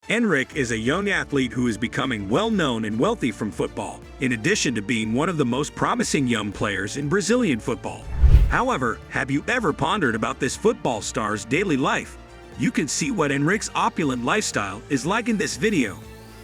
Endrick is a young athlete who is becoming well-known and wealthy from football, in addition to being one of the most promising young players in Brazilian football. However, have you ever pondered about this football star's daily life? You can see what Endrick's opulent lifestyle is like in this video.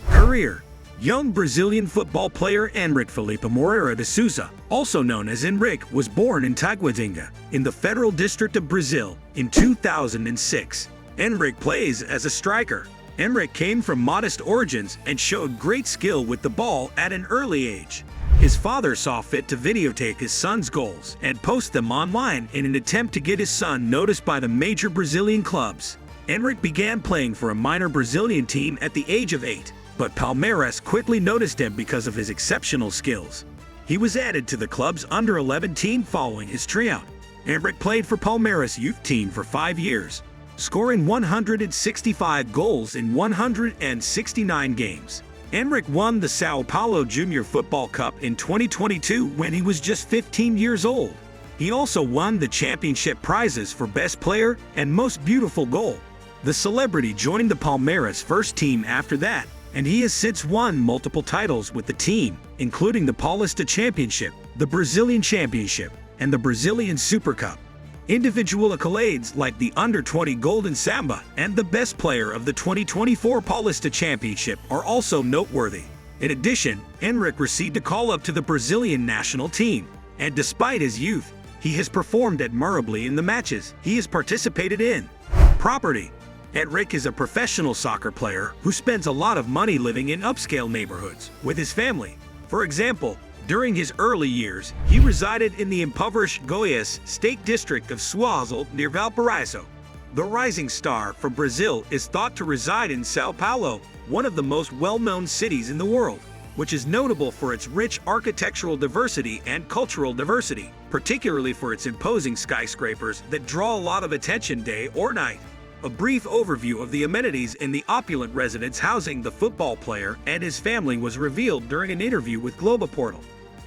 Career: young Brazilian football player Endrick Felipe Moreira de Souza, also known as Endrick, was born in Taguatinga, in the Federal District of Brazil, in 2006. Endrick plays as a striker. Endrick came from modest origins and showed great skill with the ball at an early age. His father saw fit to videotape his son's goals and post them online in an attempt to get his son noticed by the major Brazilian clubs. Endrick began playing for a minor Brazilian team at the age of 8, but Palmeiras quickly noticed him because of his exceptional skills. He was added to the club's under-11 team following his tryout. Endrick played for Palmeiras youth team for 5 years, scoring 165 goals in 169 games. Endrick won the Sao Paulo Junior Football Cup in 2022 when he was just 15 years old. He also won the championship prizes for Best Player and Most Beautiful Goal. The celebrity joined the Palmeiras first team after that, and he has since won multiple titles with the team, including the Paulista Championship, the Brazilian Championship, and the Brazilian Super Cup. Individual accolades like the Under-20 Golden Samba and the Best Player of the 2024 Paulista Championship are also noteworthy. In addition, Endrick received a call-up to the Brazilian national team, and despite his youth, he has performed admirably in the matches he has participated in. Property: Endrick is a professional soccer player who spends a lot of money living in upscale neighborhoods with his family. For example, during his early years, he resided in the impoverished Goiás State District of Suazel near Valparaiso. The rising star from Brazil is thought to reside in Sao Paulo, one of the most well-known cities in the world, which is notable for its rich architectural diversity and cultural diversity, particularly for its imposing skyscrapers that draw a lot of attention day or night. A brief overview of the amenities in the opulent residence housing the football player and his family was revealed during an interview with Globoportal.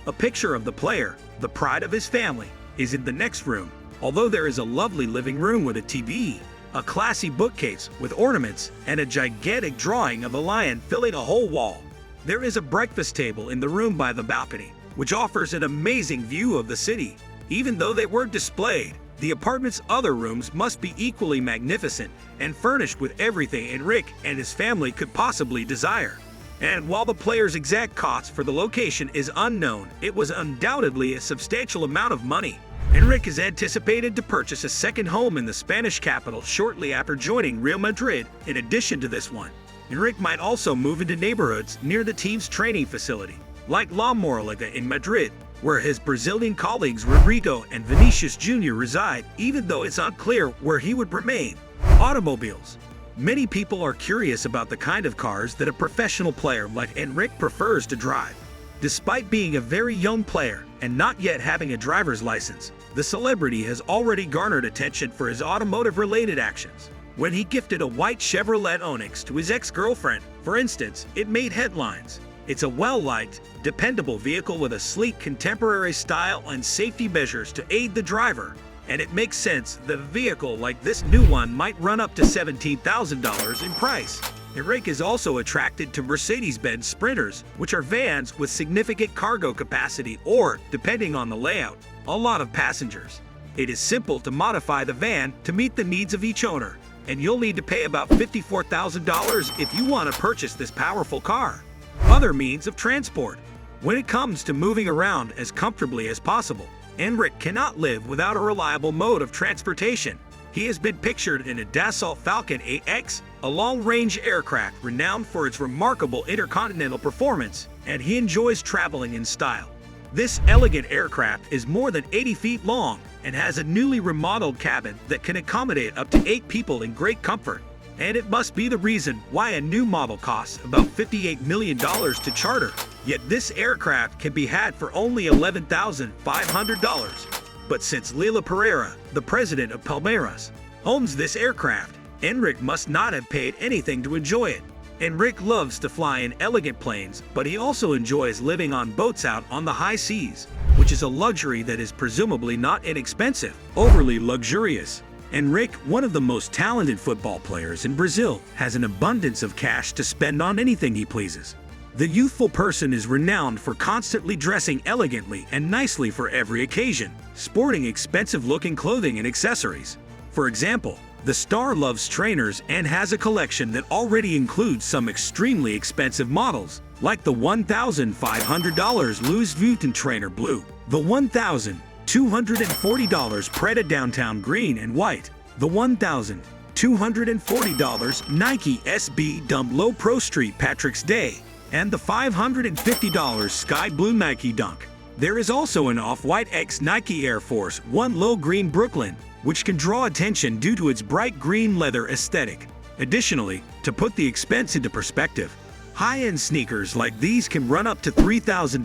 A picture of the player, the pride of his family, is in the next room, although there is a lovely living room with a TV, a classy bookcase with ornaments, and a gigantic drawing of a lion filling a whole wall. There is a breakfast table in the room by the balcony, which offers an amazing view of the city. Even though they weren't displayed, the apartment's other rooms must be equally magnificent and furnished with everything Endrick and his family could possibly desire. And while the player's exact cost for the location is unknown, it was undoubtedly a substantial amount of money. Endrick is anticipated to purchase a second home in the Spanish capital shortly after joining Real Madrid. In addition to this one, Endrick might also move into neighborhoods near the team's training facility, like La Moraliga in Madrid, where his Brazilian colleagues Rodrigo and Vinicius Jr. reside, even though it's unclear where he would remain. Automobiles: many people are curious about the kind of cars that a professional player like Endrick prefers to drive. Despite being a very young player and not yet having a driver's license, the celebrity has already garnered attention for his automotive-related actions. When he gifted a white Chevrolet Onix to his ex-girlfriend, for instance, it made headlines. It's a well-liked, dependable vehicle with a sleek contemporary style and safety measures to aid the driver. And it makes sense that a vehicle like this new one might run up to $17,000 in price. Endrick is also attracted to Mercedes-Benz Sprinters, which are vans with significant cargo capacity or, depending on the layout, a lot of passengers. It is simple to modify the van to meet the needs of each owner, and you'll need to pay about $54,000 if you want to purchase this powerful car. Other means of transport: when it comes to moving around as comfortably as possible, Endrick cannot live without a reliable mode of transportation. He has been pictured in a Dassault Falcon 8X, a long-range aircraft renowned for its remarkable intercontinental performance, and he enjoys traveling in style. This elegant aircraft is more than 80 feet long and has a newly remodeled cabin that can accommodate up to 8 people in great comfort. And it must be the reason why a new model costs about $58 million to charter. Yet this aircraft can be had for only $11,500. But since Lila Pereira, the president of Palmeiras, owns this aircraft, Endrick must not have paid anything to enjoy it. Endrick loves to fly in elegant planes, but he also enjoys living on boats out on the high seas, which is a luxury that is presumably not inexpensive. Overly luxurious: Endrick, one of the most talented football players in Brazil, has an abundance of cash to spend on anything he pleases. The youthful person is renowned for constantly dressing elegantly and nicely for every occasion, sporting expensive-looking clothing and accessories. For example, the star loves trainers and has a collection that already includes some extremely expensive models, like the $1,500 Louis Vuitton Trainer Blue, the $1,240 Prada Downtown Green and White, the $1,240 Nike SB Dumb Low Pro Street Patrick's Day, and the $550 Sky Blue Nike Dunk. There is also an Off-White X Nike Air Force One Low Green Brooklyn, which can draw attention due to its bright green leather aesthetic. Additionally, to put the expense into perspective, high-end sneakers like these can run up to $3,000.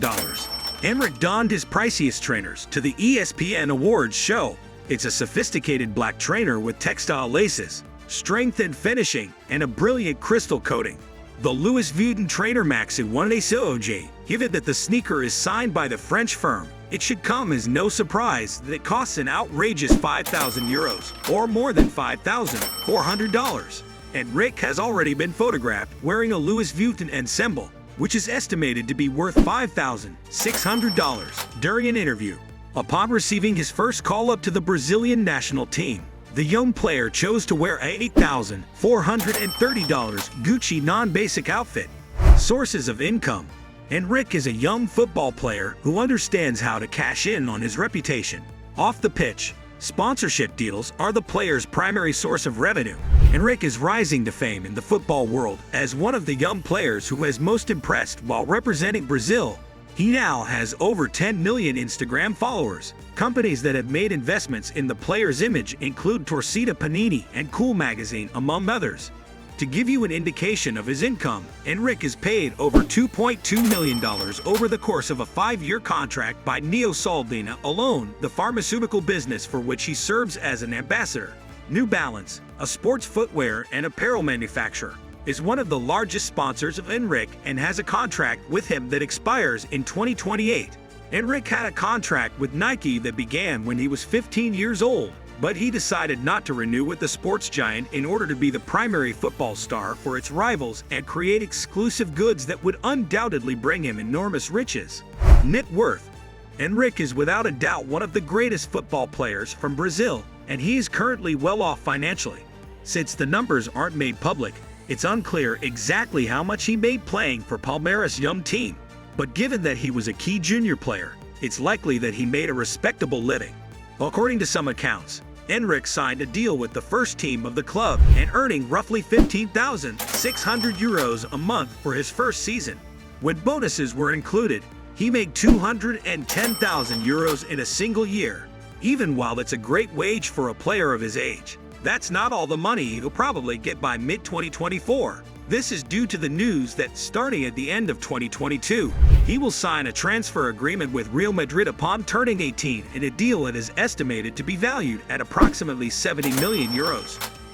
Endrick donned his priciest trainers to the ESPN Awards show. It's a sophisticated black trainer with textile laces, strength and finishing, and a brilliant crystal coating. The Louis Vuitton Trainer Max in 1ACOJ, given that the sneaker is signed by the French firm, it should come as no surprise that it costs an outrageous €5,000, or more than $5,400. Endrick has already been photographed wearing a Louis Vuitton ensemble, which is estimated to be worth $5,600 during an interview. Upon receiving his first call-up to the Brazilian national team, the young player chose to wear a $8,430 Gucci non-basic outfit. Sources of income. Endrick is a young football player who understands how to cash in on his reputation. Off the pitch, sponsorship deals are the player's primary source of revenue. Endrick is rising to fame in the football world as one of the young players who has most impressed while representing Brazil. He now has over 10 million Instagram followers. Companies that have made investments in the player's image include Torcida Panini and Cool Magazine, among others. To give you an indication of his income, Endrick is paid over $2.2 million over the course of a 5-year contract by Neo Saldina alone, the pharmaceutical business for which he serves as an ambassador. New Balance, a sports footwear and apparel manufacturer, is one of the largest sponsors of Endrick and has a contract with him that expires in 2028. Endrick had a contract with Nike that began when he was 15 years old, but he decided not to renew with the sports giant in order to be the primary football star for its rivals and create exclusive goods that would undoubtedly bring him enormous riches. Net worth. Endrick is without a doubt one of the greatest football players from Brazil, and he is currently well off financially. Since the numbers aren't made public, it's unclear exactly how much he made playing for Palmeiras' young team. But given that he was a key junior player, it's likely that he made a respectable living. According to some accounts, Endrick signed a deal with the first team of the club and earning roughly €15,600 a month for his first season. When bonuses were included, he made €210,000 in a single year. Even while it's a great wage for a player of his age, that's not all the money he'll probably get by mid-2024. This is due to the news that starting at the end of 2022, he will sign a transfer agreement with Real Madrid upon turning 18 in a deal that is estimated to be valued at approximately €70 million.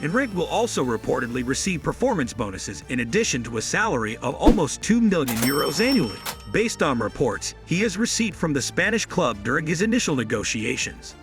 Endrick will also reportedly receive performance bonuses in addition to a salary of almost €2 million annually. Based on reports he has received from the Spanish club during his initial negotiations.